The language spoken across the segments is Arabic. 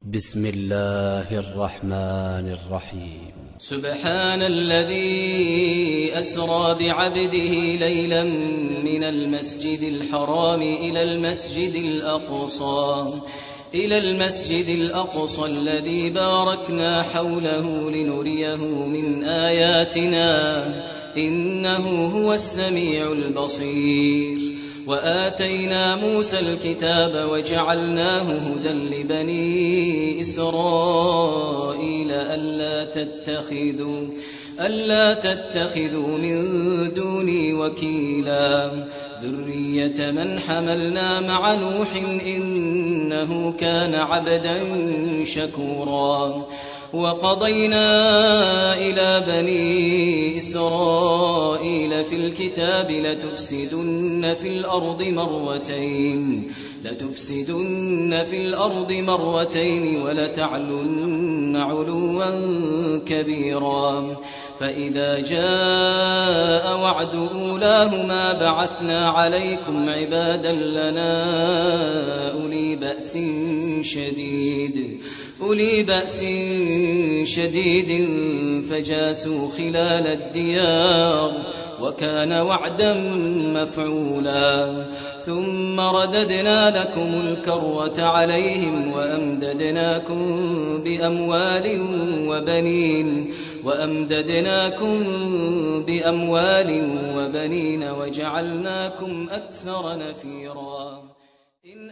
بسم الله الرحمن الرحيم. سبحان الذي أسرى بعبده ليلا من المسجد الحرام إلى المسجد الأقصى الذي باركنا حوله لنريه من آياتنا إنه هو السميع البصير. وآتينا موسى الكتاب وجعلناه هدى لبني إسرائيل ألا تتخذوا من دوني وكيلا ذرية من حملنا مع نوح إنه كان عبدا شكورا. وقضينا إلى بني إسرائيل في الكتاب لتفسدن في الأرض مرتين ولتعلن علوا كبيرا. فإذا جاء وعد أولاهما بعثنا عليكم عبادا لنا أولي بأس شديد فجاسوا خلال الديار وكان وعدا مفعولا. ثم رددنا لكم الكرة عليهم وأمددناكم بأموال وبنين وجعلناكم أكثر نفيرا. إن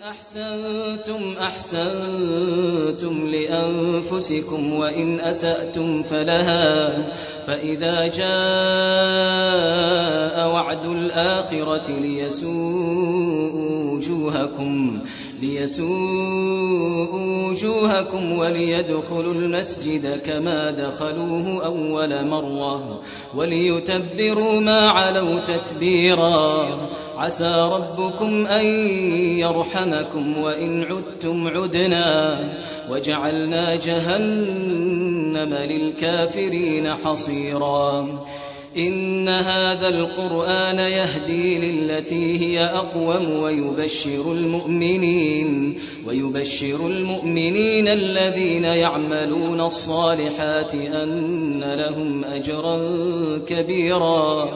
أحسنتم لأنفسكم وإن أسأتم فلها. فإذا جاء وعد الآخرة ليسوءوا وجوهكم وليدخلوا المسجد كما دخلوه أول مرة وليتبروا ما علوا تتبيرا. عسى ربكم أن يرحمكم وإن عدتم عدنا وجعلنا جهنم للكافرين حصيرا. إن هذا القرآن يهدي للتي هي أقوم ويبشر المؤمنين الذين يعملون الصالحات أن لهم أجرا كبيرا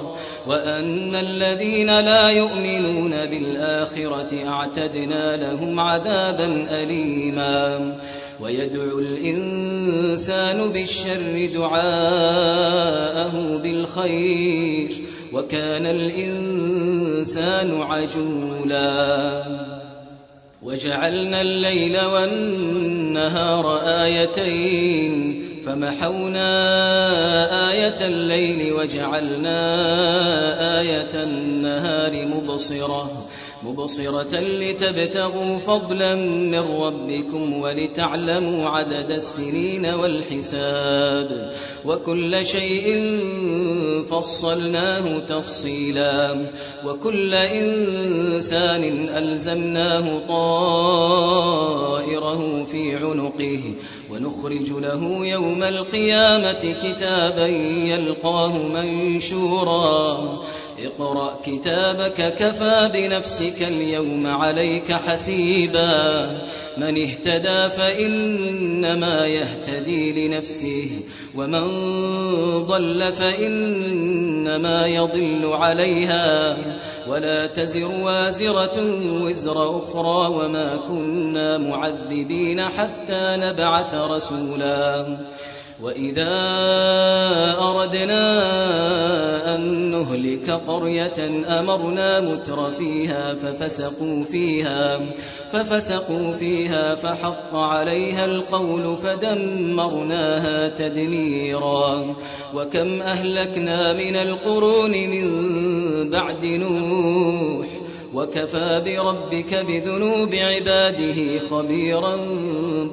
وأن الذين لا يؤمنون بالآخرة أعتدنا لهم عذابا أليما. ويدعو الإنسان بالشر دعاءه بالخير وكان الإنسان عجولا. وجعلنا الليل والنهار آيتين فمحونا آية الليل وجعلنا آية النهار مبصرة لتبتغوا فضلا من ربكم ولتعلموا عدد السنين والحساب وكل شيء فصلناه تفصيلا. وكل إنسان ألزمناه طائره في عنقه ونخرج له يوم القيامة كتابا يلقاه منشورا. اقرأ كتابك كفى بنفسك اليوم عليك حسيبا. من اهتدى فإنما يهتدي لنفسه ومن ضل فإنما يضل عليها ولا تزر وازرة وزر أخرى وما كنا معذبين حتى نبعث رسولا. وإذا أردنا أن نهلك قرية أمرنا مترفيها ففسقوا فيها فحق عليها القول فدمرناها تدميرا. وكم أهلكنا من القرون من بعد نوح وكفى بربك بذنوب عباده خبيرا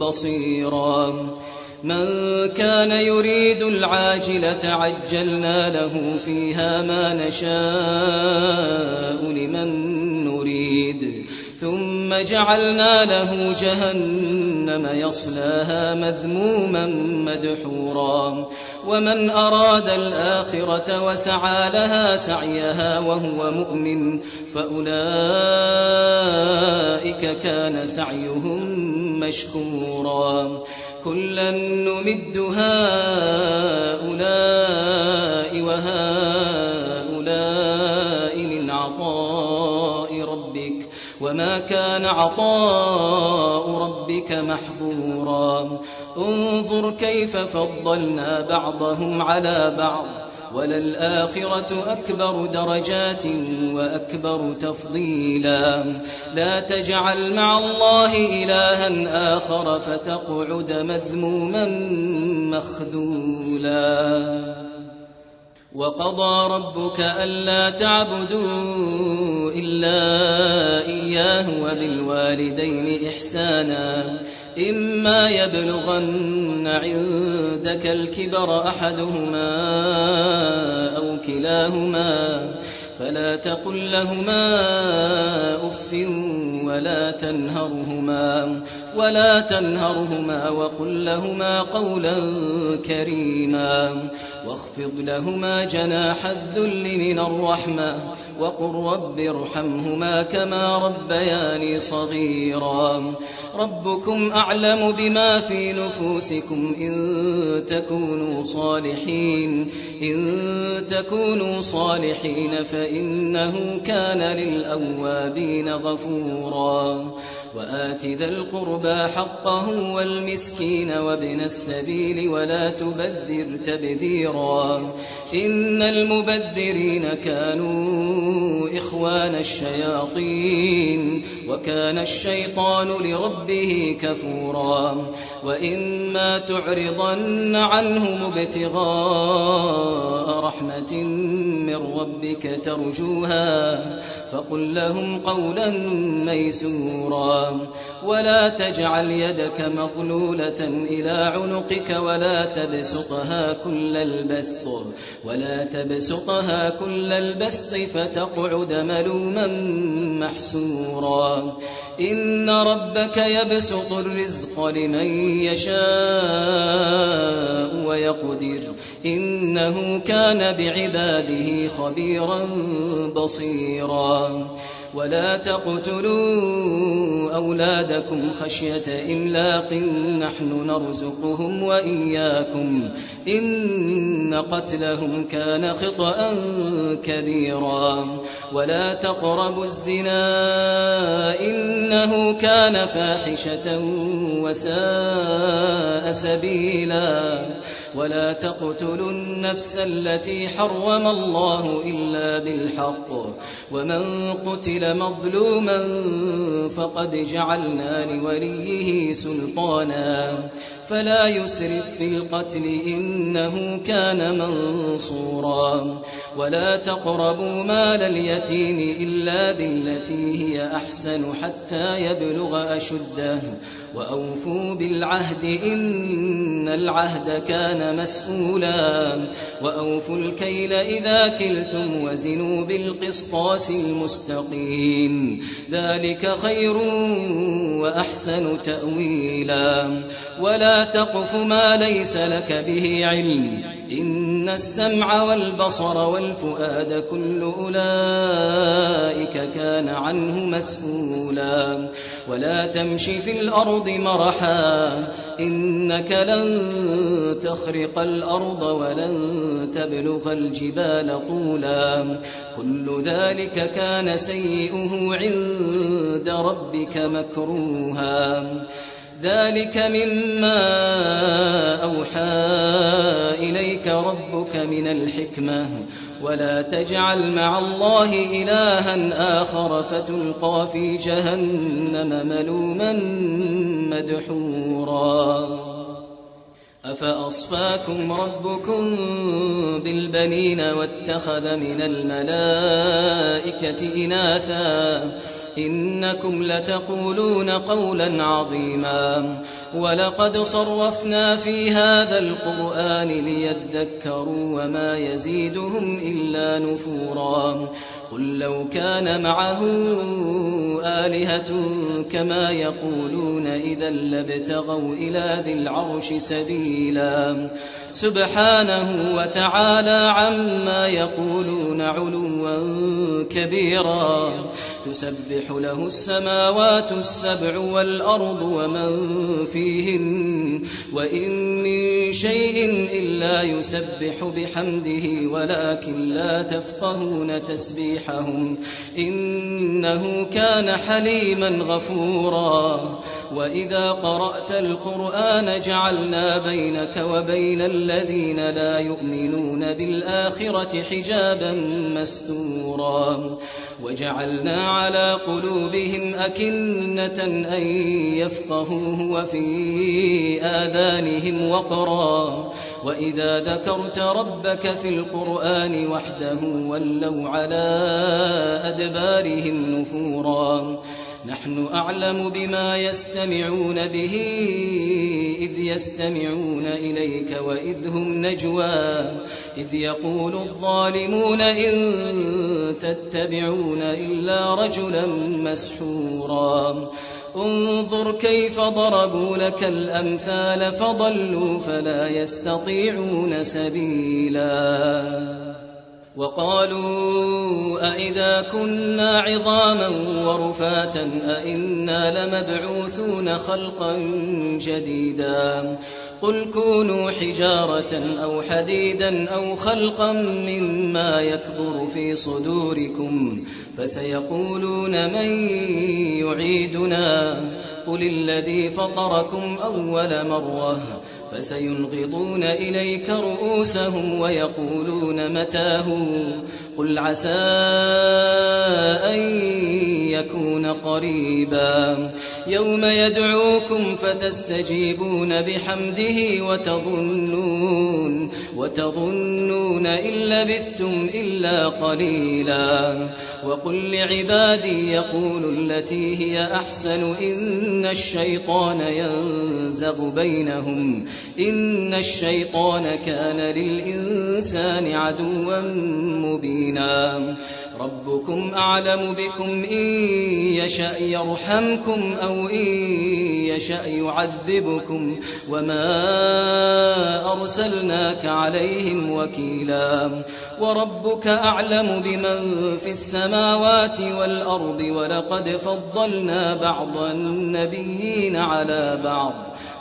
بصيرا. من كان يريد العاجلة عجلنا له فيها ما نشاء لمن نريد ثم جعلنا له جهنم يصلاها مذموما مدحورا ومن أراد الآخرة وسعى لها سعيها وهو مؤمن فأولئك كان سعيهم مشكورا كلا نمد هؤلاء وهؤلاء من عطاء ربك وما كان عطاء ربك محظورا انظر كيف فضلنا بعضهم على بعض وللآخرة أكبر درجات وأكبر تفضيلا لا تجعل مع الله إلها آخر فتقعد مذموما مخذولا وقضى ربك ألا تعبدوا إلا إياه وبالوالدين إحسانا إما يبلغن عندك الكبر أحدهما أو كلاهما فلا تقل لهما أف ولا تنهرهما وقل لهما قولا كريما واخفض لهما جناح الذل من الرحمة وقل رب ارحمهما كما ربياني صغيرا ربكم أعلم بما في نفوسكم إن تكونوا صالحين فإنه كان للأوابين غفورا وآت ذا القربى حقه والمسكين وابن السبيل ولا تبذر تبذيرا إن المبذرين كانوا إخوان الشياطين وكان الشيطان لربه كفورا وإما تعرضن عنهم ابتغاء رحمة من ربك ترجوها فقل لهم قولا ميسورا ولا تجعل يدك مغلولة إلى عنقك ولا تبسطها كل البسط فتقعد ملوما محسورا إن ربك يبسط الرزق لمن يشاء ويقدر إنه كان بعباده خبيرا بصيرا ولا تقتلوا أولادكم خشية إملاق نحن نرزقهم وإياكم إن قتلهم كان خطأ كبيرا ولا تقربوا الزنا إنه كان فاحشة وساء سبيلا ولا تقتلوا النفس التي حرم الله إلا بالحق ومن قتل مظلوما فقد جعلنا لوليه سلطانا فلا يسرف في القتل إنه كان منصورا ولا تقربوا مال اليتيم إلا بالتي هي أحسن حتى يبلغ أشده وأوفوا بالعهد إن العهد كان مسؤولا وأوفوا الكيل إذا كلتم وزنوا بالقسطاس المستقيم ذلك خير وأحسن تأويلا ولا تقف ما ليس لك به علم إن السمع والبصر والفؤاد كل أولئك كان عنه مسؤولا ولا تمش في الأرض مرحا إنك لن تخرق الأرض ولن تبلغ الجبال طولا كل ذلك كان سيئه عند ربك مكروها ذلك مما أوحى إليك ربك من الحكمة ولا تجعل مع الله إلها آخر فتلقى في جهنم ملوما مدحورا أفأصفاكم ربكم بالبنين واتخذ من الملائكة إناثا إنكم لتقولون قولا عظيما ولقد صرفنا في هذا القرآن ليذكروا وما يزيدهم إلا نفورا قل لو كان معه آلهة كما يقولون إذا لابتغوا إلى ذي العرش سبيلا سبحانه وتعالى عما يقولون علوا كبيرا تسبح له السماوات السبع والأرض ومن فيهن وإن من شيء إلا يسبح بحمده ولكن لا تفقهون تسبيحهم إنه كان حليما غفورا وإذا قرأت القرآن جعلنا بينك وبين الذين لا يؤمنون بالآخرة حجابا مستورا وجعلنا على قلوبهم أكنة أن يفقهوه وفي آذانهم وقرا وإذا ذكرت ربك في القرآن وحده ولوا على أدبارهم نفورا نحن أعلم بما يستمعون به إذ يستمعون إليك وإذ هم نجوى إذ يقول الظالمون إن تتبعون إلا رجلا مسحورا انظر كيف ضربوا لك الأمثال فضلوا فلا يستطيعون سبيلا وقالوا أئذا كنا عظاما ورفاتا أئنا لمبعوثون خلقا جديدا قل كونوا حجارة أو حديدا أو خلقا مما يكبر في صدوركم فسيقولون من يعيدنا قل الذي فطركم أول مرة فسينغضون إليك رؤوسهم ويقولون متاه قل عسى أن يكون قريبا يوم يدعوكم فتستجيبون بحمده وتظنون إن لبثتم إلا قليلا وقل لعبادي يقولوا التي هي أحسن إن الشيطان ينزغ بينهم إن الشيطان كان للإنسان عدوا مبينا ربكم أعلم بكم إن يشأ يرحمكم أو إن يشأ يعذبكم وما أرسلناك عليهم وكيلا وربك أعلم بمن في السماوات والأرض ولقد فضلنا بعض النبيين على بعض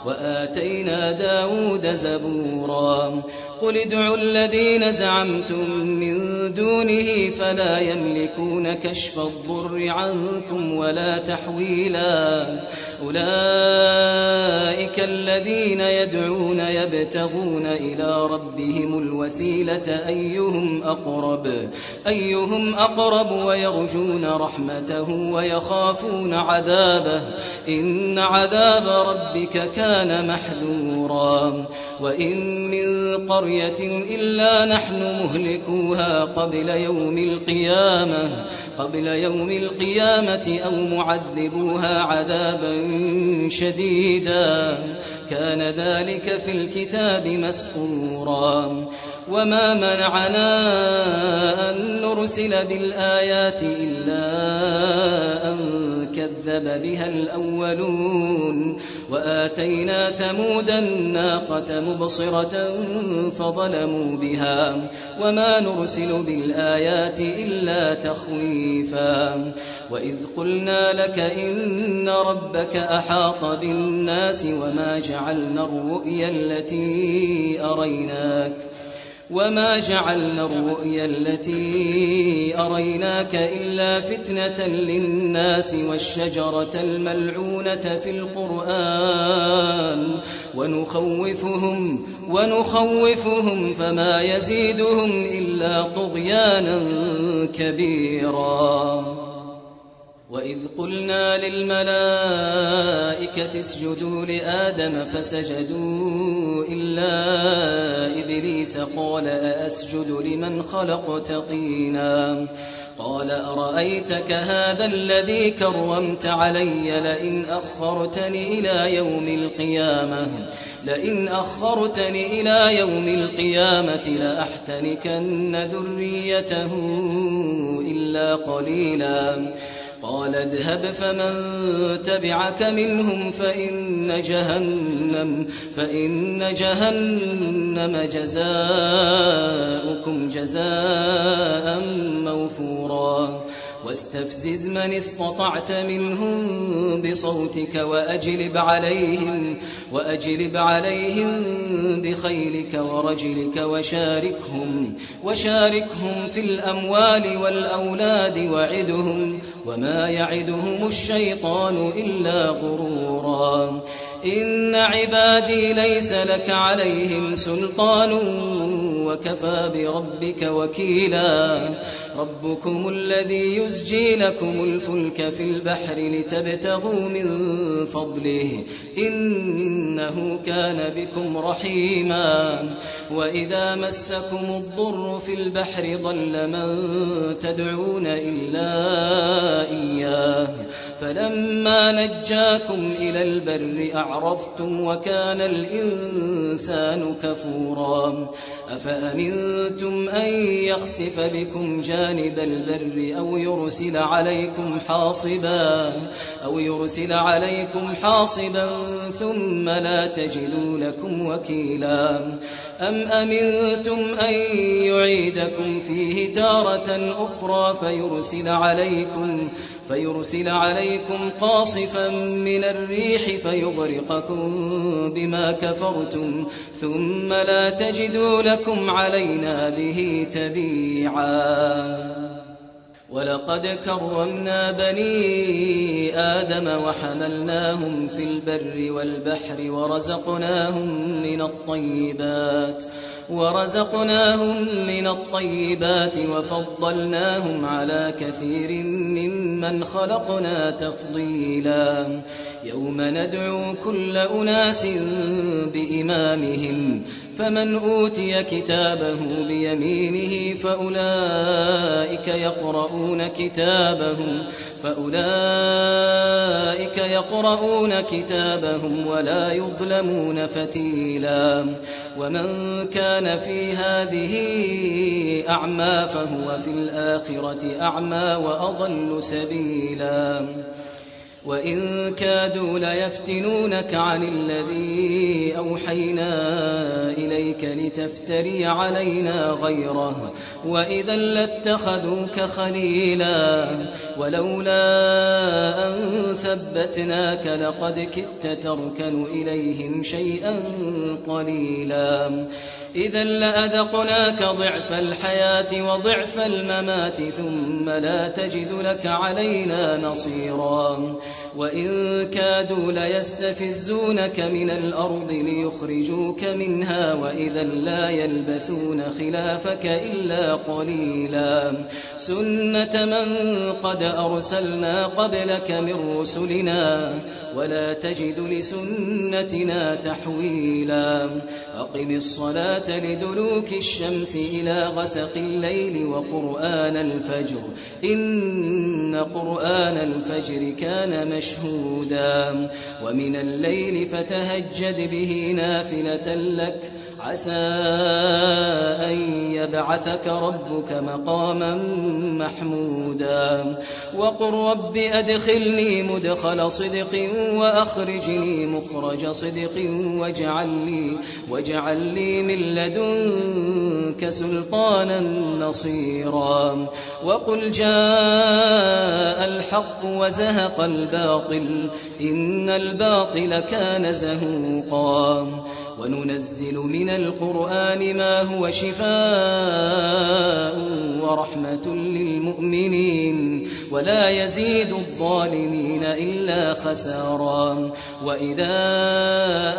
وآتينا داود زبورا قل ادعوا الذين زعمتم من دونه فلا يملكون كشف الضر عنكم ولا تحويلا أولئك الذين يدعون يبتغون إلى ربهم الوسيلة أيهم أقرب ويرجون رحمته ويخافون عذابه إن عذاب ربك كان محذورا وإن من قرية إلا نحن مهلكوها قبل يوم القيامة أو معذبوها عذابا شديدا كان ذلك في الكتاب مسطورا وما منعنا أن نرسل بالآيات إلا أن كذب بها الأولون وآتينا ثمود الناقة مبصرة فظلموا بها وما نرسل بالآيات إلا تخويفا وإذ قلنا لك إن ربك أحاط بالناس وما جعلنا الرؤيا التي أريناك إلا فتنة للناس والشجرة الملعونة في القرآن ونخوفهم فما يزيدهم إلا طغيانا كبيرا وإذ قلنا للملائكة اسجدوا لآدم فسجدوا إلا إبليس قال أأسجد لمن خلقت طينا قال أرأيتك هذا الذي كرمت علي لئن أخرتني إلى يوم القيامة لأحتنكن ذريته إلا قليلا قال اذهب فمن تبعك منهم فإن جهنم جزاؤكم جزاء موفورا واستفزز من استطعت منهم بصوتك وأجلب عليهم بخيلك ورجلك وشاركهم في الأموال والأولاد وعدهم وما يعدهم الشيطان إلا غرورا إن عبادي ليس لك عليهم سلطان وكفى بربك وكيلا ربكم الذي يزجي لكم الفلك في البحر لتبتغوا من فضله إنه كان بكم رحيما وإذا مسكم الضر في البحر ضل من تدعون إلا إياه فلما نجاكم إلى البر أعرفتم وكان الإنسان كفورا أفأمنتم أن يخسف بكم جانب البر أو يرسل عليكم حاصبا ثم لا تجدوا لكم وكيلا أم أمنتم أن يعيدكم فيه تارة أخرى فيرسل عليكم قاصفا من الريح فيغرقكم بما كفرتم ثم لا تجدوا لكم علينا به تبيعا ولقد كرمنا بني آدم وحملناهم في البر والبحر ورزقناهم من الطيبات وفضلناهم على كثير ممن خلقنا تفضيلا يوم ندعو كل أناس بإمامهم فمن أوتي كتابه بيمينه فأولئك يقرؤون كتابهم ولا يظلمون فتيلا ومن كان في هذه أعمى فهو في الآخرة أعمى وأضل سبيلا وإن كادوا ليفتنونك عن الذي أوحينا إليك لتفتري علينا غيره وإذا لاتخذوك خليلا ولولا أن ثبتناك لقد كدت تركن إليهم شيئا قليلا إذا لأذقناك ضعف الحياة وضعف الممات ثم لا تجد لك علينا نصيرا وإن كادوا ليستفزونك من الأرض ليخرجوك منها وإذا لا يلبثون خلافك إلا قليلا سنة من قد أرسلنا قبلك من رسلنا ولا تجد لسنتنا تحويلا أقم الصلاة لدلوك الشمس إلى غسق الليل وقرآن الفجر إن قرآن الفجر كان مشهودا ومن الليل فتهجد به نافلة لك عسى أن يبعثك ربك مقاما محمودا وقل رب أدخلني مدخل صدق وأخرجني مخرج صدق واجعل لي من لدنك سلطانا نصيرا وقل جاء الحق وزهق الباطل إن الباطل كان زهوقا وننزل من القرآن ما هو شفاء ورحمة للمؤمنين ولا يزيد الظالمين إلا خسارا وإذا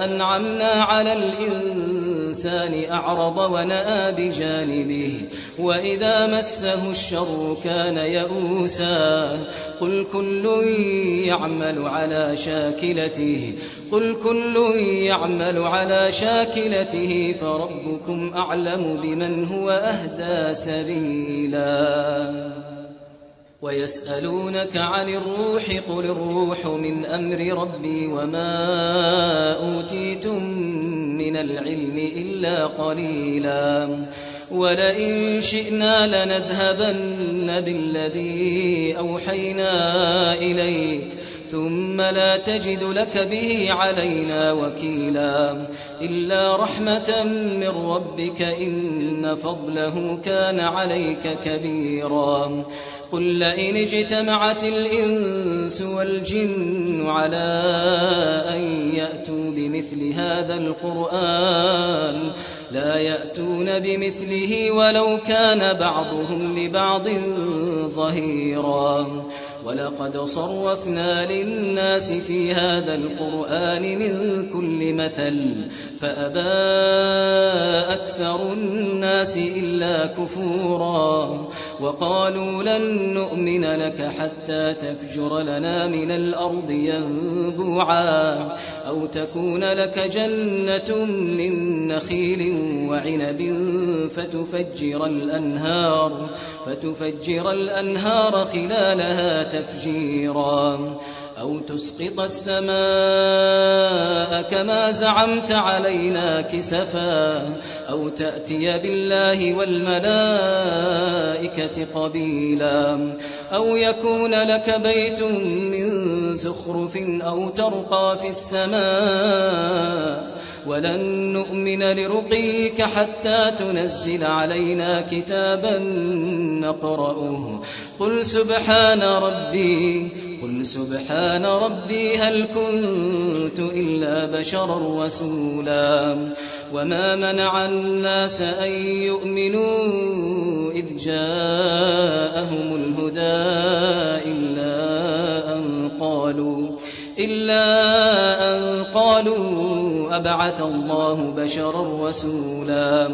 أنعمنا على الإنسان أعرض ونأى بجانبه وإذا مسه الشر كان يئوسا قل كل يعمل على شاكلته فربكم أعلم بمن هو أهدى سبيلا ويسألونك عن الروح قل الروح من أمر ربي وما أوتيتم من العلم إلا قليلا ولئن شئنا لنذهبن بالذي أوحينا إليك ثم لا تجد لك به علينا وكيلا إلا رحمة من ربك إن فضله كان عليك كبيرا قل لئن اجتمعت الإنس والجن على أن يأتوا بمثل هذا القرآن لا يأتون بمثله ولو كان بعضهم لبعض ظهيرا ولقد صرفنا للناس في هذا القرآن من كل مثل فأبى أكثر الناس إلا كفورا وقالوا لن نؤمن لك حتى تفجر لنا من الأرض ينبوعا أو تكون لك جنة من نخيل وعنب فتفجر الأنهار خلالها تفجيرا أو تسقط السماء كما زعمت علينا كسفا أو تأتي بالله والملائكة قبيلا أو يكون لك بيت من زخرف أو ترقى في السماء ولن نؤمن لرقيك حتى تنزل علينا كتابا نقرأه قل سبحان ربي هل كنت إلا بشرا رسولا وما منع الناس أن يؤمنوا إذ جاءهم الهدى إلا أن قالوا أبعث الله بشرا رسولا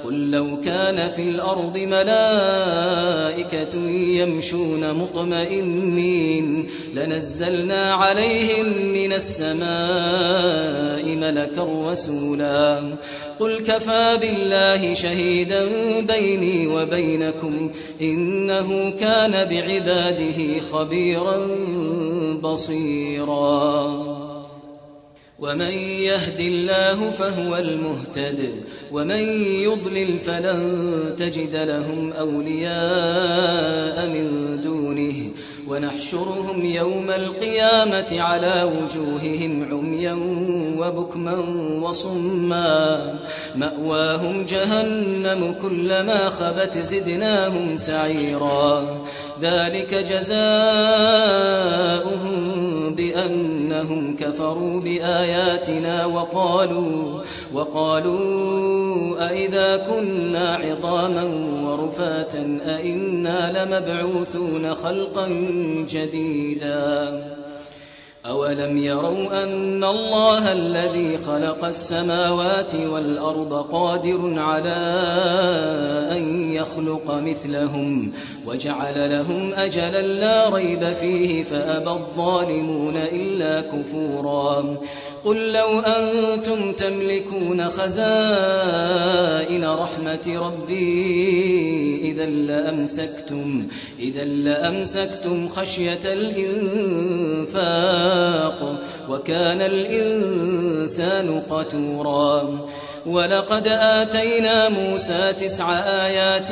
قل لو كان في الأرض ملائكة يمشون مطمئنين لنزلنا عليهم من السماء ملكا رسولا قل كفى بالله شهيدا بيني وبينكم إنه كان بعباده خبيرا بصيرا ومن يهد الله فهو المهتد ومن يضلل فلن تجد لهم أولياء من دونه ونحشرهم يوم القيامة على وجوههم عميا وبكما وصما مأواهم جهنم كلما خبت زدناهم سعيرا ذلك جزاؤهم بأنهم كفروا بآياتنا وقالوا أئذا كنا عظاما ورفاتا أئنا لمبعوثون خلقا جديدا أولم يروا أن الله الذي خلق السماوات والأرض قادر على أن يخلق مثلهم وجعل لهم أجلا لا ريب فيه فأبى الظالمون إلا كفورا قل لو أنتم تملكون خزائن رحمة ربي إذا لأمسكتم خشية الإنفاق وكان الإنسان قتورا ولقد آتينا موسى 9 آيات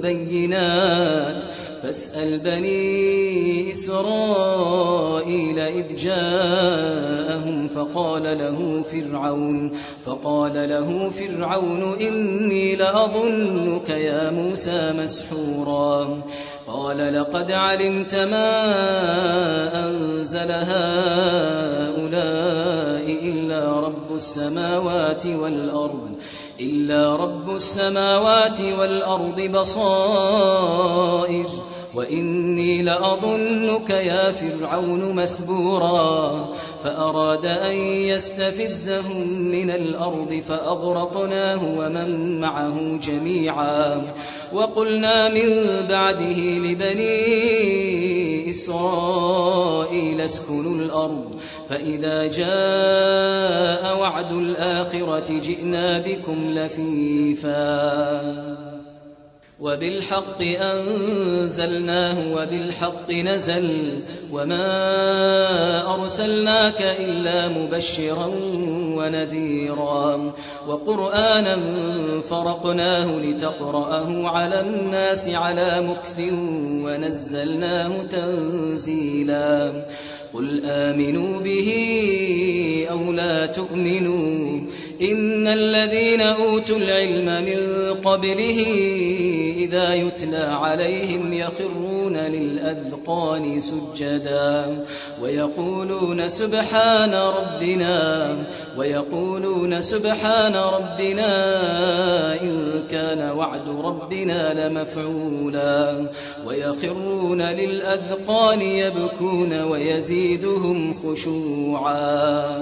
بينات فاسأل بني إسرائيل إذ جاءهم فقال له فرعون إني لأظنك يا موسى مسحورا قال لقد علمت ما أنزل هؤلاء إلا رب السماوات والأرض بصائر وإني لأظنك يا فرعون مثبورا فأراد أن يستفزهم من الأرض فأغرقناه ومن معه جميعا وقلنا من بعده لبني إسرائيل اسكنوا الأرض فإذا جاء وعد الآخرة جئنا بكم لفيفا وبالحق أنزلناه وبالحق نزل وما أرسلناك إلا مبشرا ونذيرا وقرآنا فرقناه لتقرأه على الناس على مكث ونزلناه تنزيلا قل آمنوا به أو لا تؤمنوا إن الذين أوتوا العلم من قبله إذا يتلى عليهم يخرون للأذقان سجدا ويقولون سبحان ربنا إن كان وعد ربنا لمفعولا ويخرون للأذقان يبكون ويزيدهم خشوعا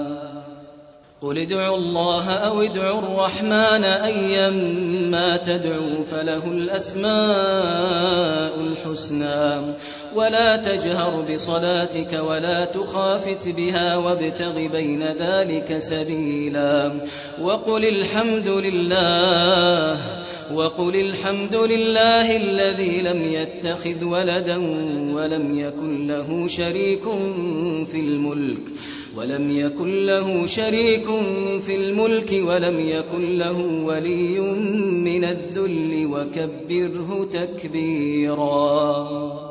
قل ادعوا الله أو ادعوا الرحمن أيما تدعوا فله الأسماء الحسنى ولا تجهر بصلاتك ولا تخافت بها وابتغ بين ذلك سبيلا وقل الحمد لله الذي لم يتخذ ولدا ولم يكن له شريك في الملك ولم يكن له ولي من الذل وكبره تكبيرا